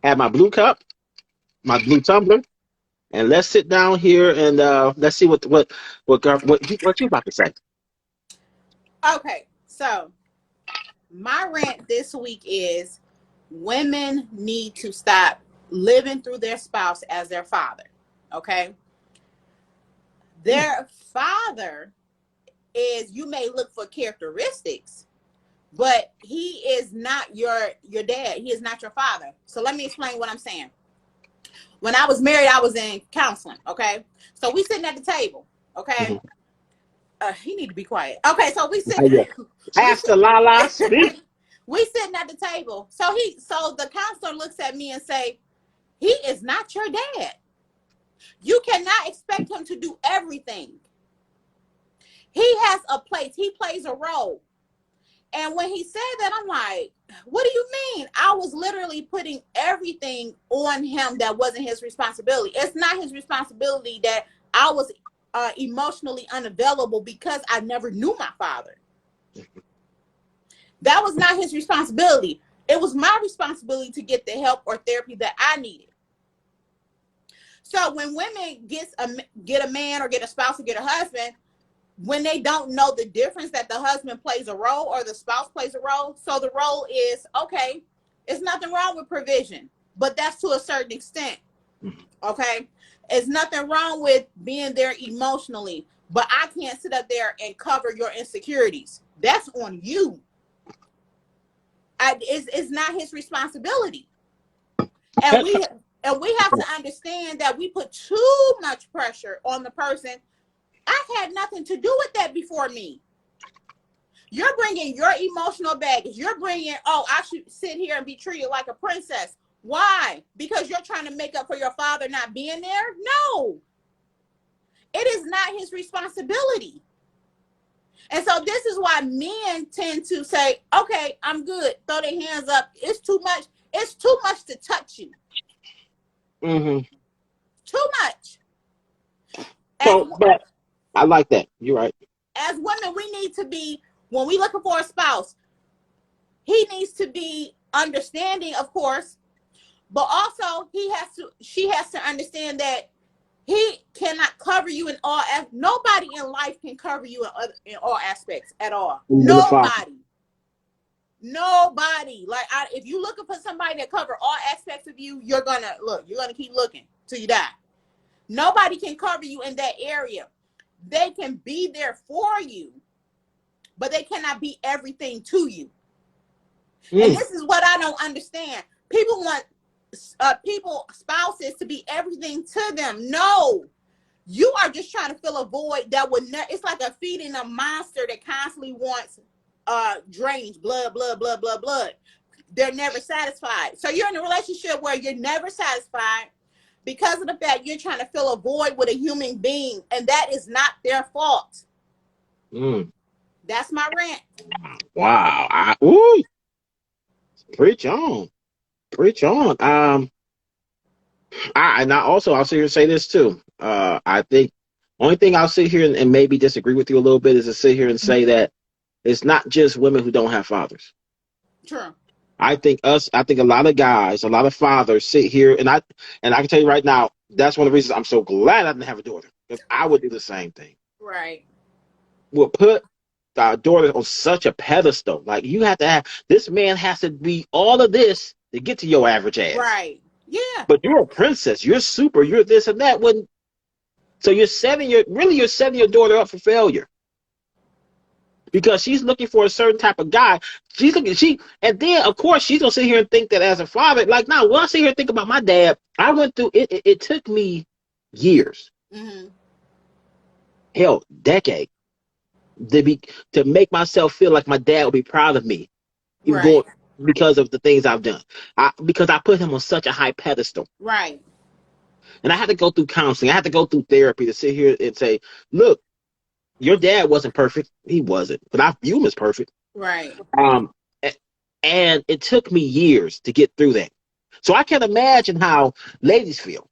have my blue cup, my blue tumbler, and let's sit down here and let's see what you about to say. Okay, so my rant this week is women need to stop living through their spouse as their father. Okay, their father is, you may look for characteristics, but he is not your dad. He is not your father. So let me explain what I'm saying. When I was married, I was in counseling. Okay, so we sitting at the table. Okay, Mm-hmm. he need to be quiet. Okay, so we sit, Yeah. we Pastor Lala, speak. we sitting at the table. So the counselor looks at me and say, he is not your dad. You cannot expect him to do everything. He has a place. He plays a role. And when he said that, I'm like, what do you mean? I was literally putting everything on him that wasn't his responsibility. It's not his responsibility that I was emotionally unavailable because I never knew my father. That was not his responsibility. It was my responsibility to get the help or therapy that I needed. So when women get a man or get a spouse or get a husband, when they don't know the difference that the husband plays a role or the spouse plays a role, so the role is, okay, it's nothing wrong with provision, but that's to a certain extent. Okay, it's nothing wrong with being there emotionally, but I can't sit up there and cover your insecurities. That's on you. It's not his responsibility. And we have to understand that we put too much pressure on the person. I've had nothing to do with that before me. You're bringing your emotional baggage. You're bringing, oh, I should sit here and be treated like a princess. Why? Because you're trying to make up for your father not being there? No, it is not his responsibility. And so this is why men tend to say, okay, I'm good. Throw their hands up. It's too much. It's too much to touch you. Mm-hmm. Too much. As, So, but I like that. You're right. as women, we need to be, when we looking for a spouse, he needs to be understanding, of course, but also she has to understand that he cannot cover you in all. Nobody in life can cover you in all aspects at all. Even the father. Nobody. Like, if you're looking for somebody to cover all aspects of you, you're gonna keep looking till you die. Nobody can cover you in that area. They can be there for you, but they cannot be everything to you. And this is what I don't understand. People want spouses to be everything to them. No, you are just trying to fill a void that would it's like a feeding a monster that constantly wants drainage, blood, blood, blood, blood, blood. They're never satisfied. So you're in a relationship where you're never satisfied because of the fact you're trying to fill a void with a human being, and that is not their fault. That's my rant. Wow. Ooh, preach on. Preach on. And I also I'll sit here and say this too. I think only thing I'll sit here and maybe disagree with you a little bit is to sit here and say that it's not just women who don't have fathers. True. I think a lot of guys, a lot of fathers sit here and I can tell you right now, that's one of the reasons I'm so glad I didn't have a daughter. Because I would do the same thing. Right. Would put our daughter on such a pedestal. Like you have to have this man has to be all of this to get to your average ass. Right. Yeah. But you're a princess, you're super, you're this and that. So you're setting your daughter up for failure. Because she's looking for a certain type of guy. And then of course she's gonna sit here and think that as a father, like now when I sit here and think about my dad, I went through it. It took me years, hell, decade, to make myself feel like my dad would be proud of me, even Right. going because of the things I've done. Because I put him on such a high pedestal, Right. and I had to go through counseling. I had to go through therapy to sit here and say, look, your dad wasn't perfect. He wasn't, but I view him as perfect. Right. Um, and it took me years to get through that. So I can't imagine how ladies feel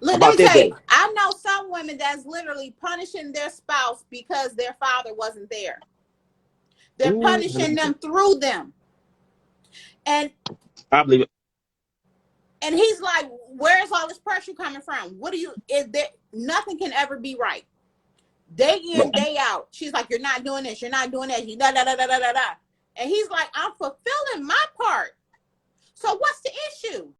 Look, let about me their tell you, dad. I know some women that's literally punishing their spouse because their father wasn't there. They're Ooh, punishing them through them. And I believe it. And he's like, where's all this pressure coming from? What do you, is there, nothing can ever be right. Day in, day out. She's like, you're not doing this, you're not doing that, da da da da da da. And he's like, I'm fulfilling my part. So what's the issue?